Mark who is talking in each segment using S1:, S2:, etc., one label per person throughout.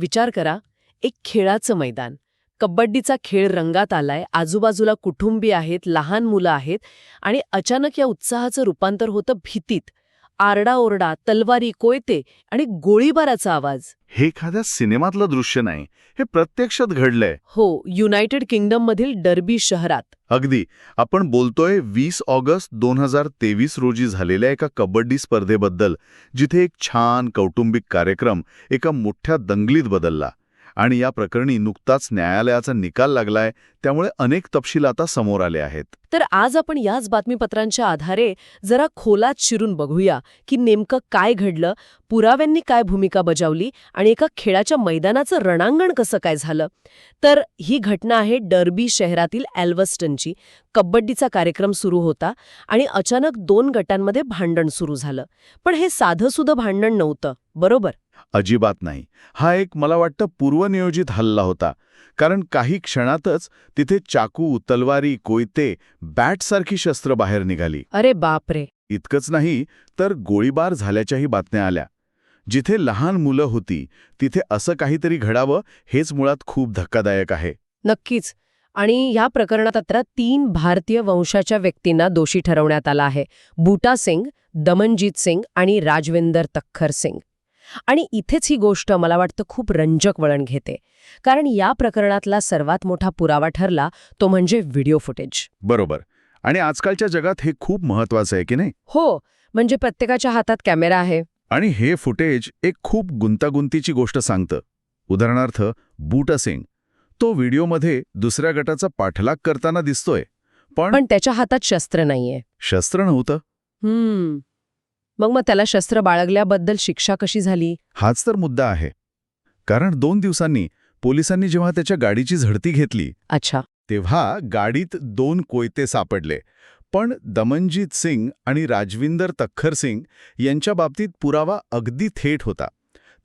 S1: विचार करा, एक खेळाचं मैदान. कबड्डीचा खेळ रंगात आलाय, आजूबाजूला कुटुंबी आहेत, लहान मुलं आहेत आणि अचानक या उत्साहाचं रूपांतर होतं भीतीत. आरडाओरडा, तलवारी, कोयते आणि गोळीबाराचा आवाज.
S2: हे एखाद्या सिनेमातलं दृश्य नाही, हे प्रत्यक्षात घडलंय.
S1: हो, युनायटेड किंगडममधील डर्बी शहरात.
S2: अगदी. आपण बोलतोय 20 ऑगस्ट 2023 रोजी झालेल्या एका कबड्डी स्पर्धेबद्दल, जिथे एक छान कौटुंबिक कार्यक्रम एका मोठ्या दंगलीत बदलला. आणि या प्रकरणी नुकताच न्यायालयाचा निकाल लागलाय, त्यामुळे अनेक तपशील आता समोर आले आहेत.
S1: तर आज आपण याच बातमीपत्रांच्या आधारे जरा खोलात शिरून बघूया की नेमकं काय घडलं, पुराव्यांनी काय भूमिका बजावली आणि एका खेळाच्या मैदानाचं रणांगण कसं काय झालं. तर ही घटना आहे डर्बी शहरातील एल्व्हस्टनची. कबड्डीचा कार्यक्रम सुरू होता आणि अचानक 2 गटांमध्ये भांडण सुरू झालं. पण हे साधंसुधं भांडण नव्हतं, बरोबर?
S2: अजिबात नाही. हा एक मला वाटतं पूर्वनियोजित हल्ला होता. कारण काही क्षणातच तिथे चाकू, तलवारी, कोयते, बॅटसारखी शस्त्र बाहेर निघाली.
S1: अरे बापरे.
S2: इतकंच नाही तर गोळीबार झाल्याच्याही बातम्या आल्या. जिथे लहान मुलं होती तिथे असं काहीतरी घडावं हेच मुळात खूप धक्कादायक आहे.
S1: नक्कीच. आणि या प्रकरणात आता 3 भारतीय वंशाच्या व्यक्तींना दोषी ठरवण्यात आला आहे. बूटा सिंग, दमनजीत सिंग आणि राजविंदर तक्खर सिंग. आणि इथेच ही गोष्ट मला वाटतं खूप रंजक वळण घेते. कारण या प्रकरणातला सर्वात मोठा पुरावा ठरला तो म्हणजे व्हिडिओ फुटेज.
S2: बरोबर. आणि आजकालच्या जगात हे खूप महत्वाचं आहे की नाही?
S1: हो, म्हणजे प्रत्येकाच्या हातात कॅमेरा आहे.
S2: आणि हे फुटेज एक खूप गुंतागुंतीची गोष्ट सांगतं. उदाहरणार्थ बूटा सिंग, तो व्हिडिओमध्ये दुसऱ्या गटाचा पाठलाग करताना दिसतोय, पण
S1: त्याच्या हातात शस्त्र नाहीये.
S2: शस्त्र नव्हतं.
S1: मग त्याला शस्त्र बाळगल्याबद्दल शिक्षा कशी झाली?
S2: हाच तर मुद्दा आहे. कारण 2 दिवसांनी पोलिसांनी जेव्हा त्याच्या गाडीची झडती घेतली,
S1: अच्छा,
S2: तेव्हा गाडीत 2 कोयते सापडले. पण दमनजीत सिंग आणि राजविंदर तक्खर सिंग यांच्या बाबतीत पुरावा अगदी थेट होता.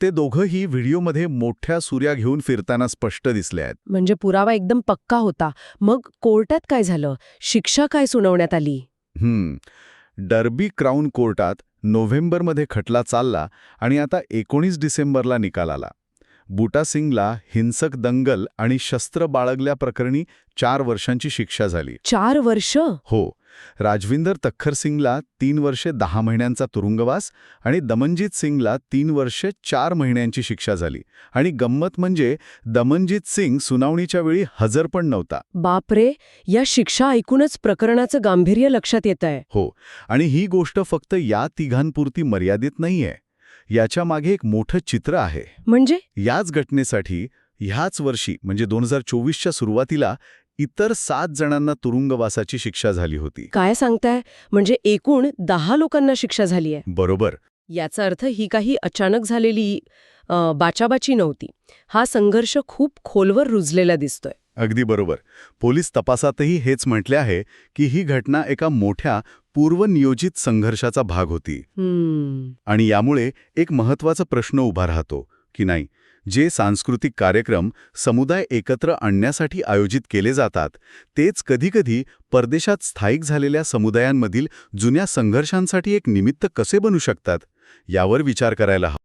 S2: ते दोघंही व्हिडिओमध्ये मोठ्या सुऱ्या घेऊन फिरताना स्पष्ट दिसले आहेत.
S1: म्हणजे पुरावा एकदम पक्का होता. मग कोर्टात काय झालं? शिक्षा काय सुनावण्यात आली?
S2: डर्बी क्राऊन कोर्टात नोव्हेंबरमध्ये खटला चालला आणि आता 19 डिसेंबरला निकाल आला. बूटा सिंगला हिंसक दंगल आणि शस्त्र बाळगल्याप्रकरणी 4 वर्षांची शिक्षा झाली.
S1: 4 वर्ष?
S2: हो. राजविंदर तक्खर सिंगला 3 वर्षे 10 महिन्यांचा तुरुंगवास आणि दमनजीत सिंगला 3 वर्षे 4 महिन्यांची शिक्षा झाली. आणि गंमत म्हणजे दमनजीत सिंग सुनावणीच्या वेळी हजर पण नव्हता.
S1: बापरे, या शिक्षा ऐकूनच प्रकरणाचं गांभीर्य लक्षात येतंय.
S2: हो. आणि ही गोष्ट फक्त या तिघांपुरती मर्यादित नाहीये. याच्या मागे एक मोठं चित्र आहे.
S1: म्हणजे
S2: याच घटनेसाठी ह्याच वर्षी म्हणजे 2024च्या सुरुवातीला इतर 7 जणांना तुरुंगवासाची शिक्षा झाली होती.
S1: काय सांगताय? म्हणजे एकूण 10 लोकांना शिक्षा झालीय.
S2: बरोबर.
S1: याचा अर्थ ही काही अचानक झालेली बाचाबाची नव्हती. हा संघर्ष खूप खोलवर रुजलेला दिसतोय.
S2: अगदी बरोबर. पोलीस तपासातही हेच म्हटले आहे की ही घटना एका मोठ्या पूर्वनियोजित संघर्षाचा भाग होती. आणि यामुळे एक महत्त्वाचा प्रश्न उभा राहतो की नाही, जे सांस्कृतिक कार्यक्रम समुदाय एकत्र आणण्यासाठी आयोजित केले जातात तेच कधीकधी परदेशात स्थायिक झालेल्या समुदायांमधील जुन्या संघर्षांसाठी एक निमित्त कसे बनू शकतात, यावर विचार करायला हवा.